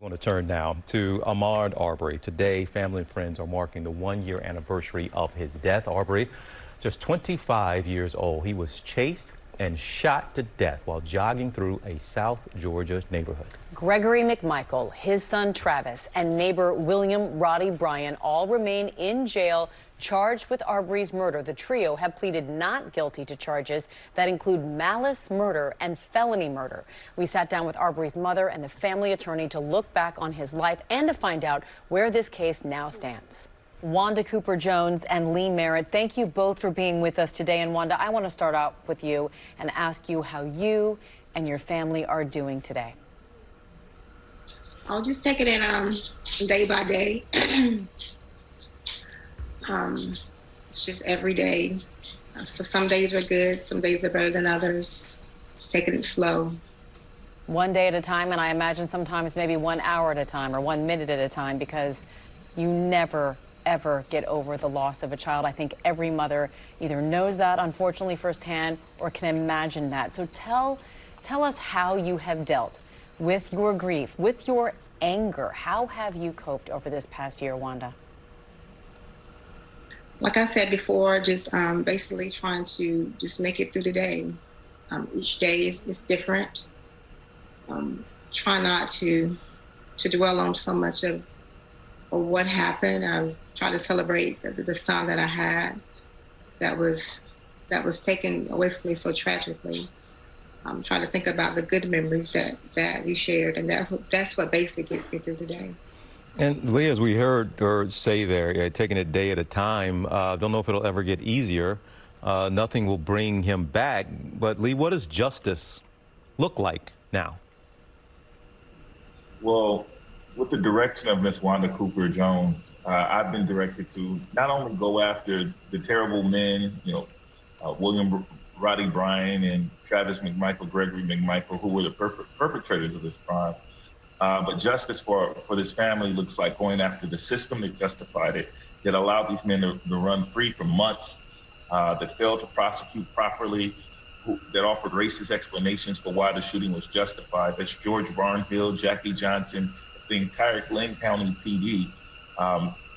I want to turn now to Ahmaud Arbery. Today, family and friends are marking the one-year anniversary of his death. Arbery, just 25 years old, he was chased and shot to death while jogging through a South Georgia neighborhood. Gregory McMichael, his son Travis, and neighbor William Roddy Bryan all remain in jail charged with Arbery's murder. The trio have pleaded not guilty to charges that include malice murder and felony murder. We sat down with Arbery's mother and the family attorney to look back on his life and to find out where this case now stands. Wanda Cooper Jones and Lee Merritt, thank you both for being with us today. And Wanda, I want to start out with you and ask you how you and your family are doing today. I'll just take it in day by day. It's just every day. So some days are good, some days are better than others. Just taking it slow. One day at a time, and I imagine sometimes maybe 1 hour at a time or 1 minute at a time, because you never ever get over the loss of a child. I think every mother either knows that, unfortunately, firsthand, or can imagine that. So tell us how you have dealt with your grief, with your anger. How have you coped over this past year, Wanda? Like I said before, just basically trying to just make it through the day. Each day is different. Try not to dwell on so much of what happened. Try to celebrate the son that I had that was taken away from me so tragically. Try to think about the good memories that we shared, and that's what basically gets me through the day. And Lee, as we heard her say there, taking it day at a time, don't know if it'll ever get easier. Nothing will bring him back. But Lee, what does justice look like now? Well, with the direction of Miss Wanda Cooper Jones, I've been directed to not only go after the terrible men, William Roddy Bryan and Travis McMichael, Gregory McMichael, who were the perpetrators of this crime, but justice for this family looks like going after the system that justified it, that allowed these men to run free for months, that failed to prosecute properly, that offered racist explanations for why the shooting was justified. That's George Barnhill, Jackie Johnson, it's the entire Glenn County PD.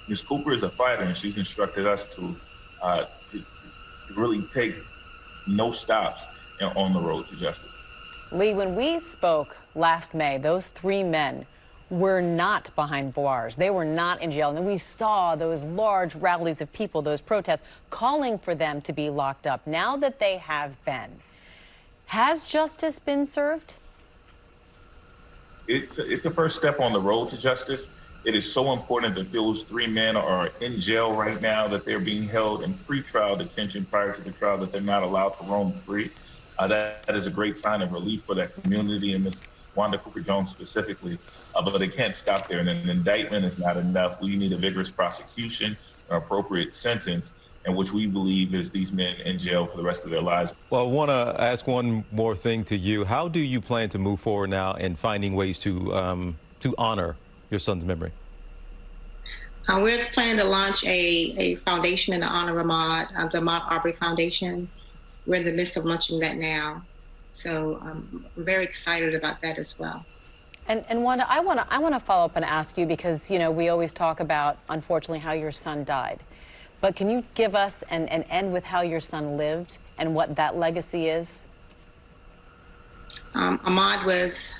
Ms. Cooper is a fighter, and she's instructed us to really take no stops on the road to justice. Lee, when we spoke last May, those three men were not behind bars. They were not in jail. And then we saw those large rallies of people, those protests, calling for them to be locked up. Now that they have been, has justice been served? It's a first step on the road to justice. It is so important that those three men are in jail right now, that they're being held in pretrial detention prior to the trial, that they're not allowed to roam free. That is a great sign of relief for that community and Ms. Wanda Cooper Jones specifically, but it can't stop there. And an indictment is not enough. We need a vigorous prosecution, an appropriate sentence, and which we believe is these men in jail for the rest of their lives. Well, I want to ask one more thing to you. How do you plan to move forward now in finding ways to honor your son's memory? We're planning to launch a foundation in honor of Ahmaud, the Ahmaud Arbery Foundation. We're in the midst of launching that now. So I'm very excited about that as well. And Wanda, I want to follow up and ask you, because, we always talk about, unfortunately, how your son died. But can you give us and end with how your son lived and what that legacy is? Ahmaud was,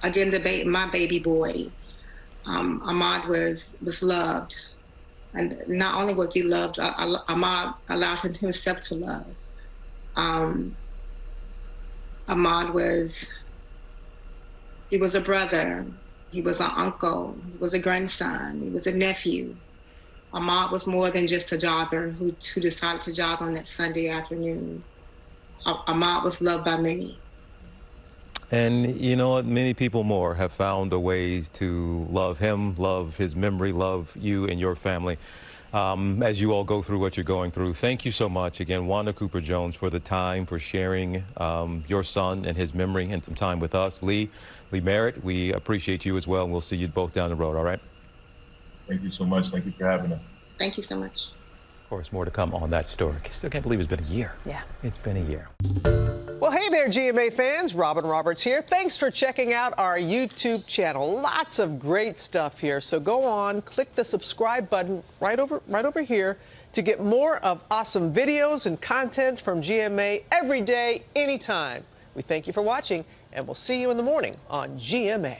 again, my baby boy. Ahmaud was loved. And not only was he loved, Ahmaud allowed himself to love. Ahmaud he was a brother, he was an uncle, he was a grandson, he was a nephew. Ahmaud was more than just a jogger who decided to jog on that Sunday afternoon. Ahmaud was loved by many. And you know what? Many people more have found a way to love him, love his memory, love you and your family. As you all go through what you're going through, thank you so much again, Wanda Cooper Jones, for the time, for sharing your son and his memory and some time with us. Lee Merritt, we appreciate you as well, and we'll see you both down the road, all right? Thank you so much. Thank you for having us. Thank you so much. Of course, more to come on that story. Still can't believe it's been a year. Yeah. It's been a year. Well, hey there, GMA fans. Robin Roberts here. Thanks for checking out our YouTube channel. Lots of great stuff here. So go on, click the subscribe button right over here to get more of awesome videos and content from GMA every day, anytime. We thank you for watching, and we'll see you in the morning on GMA.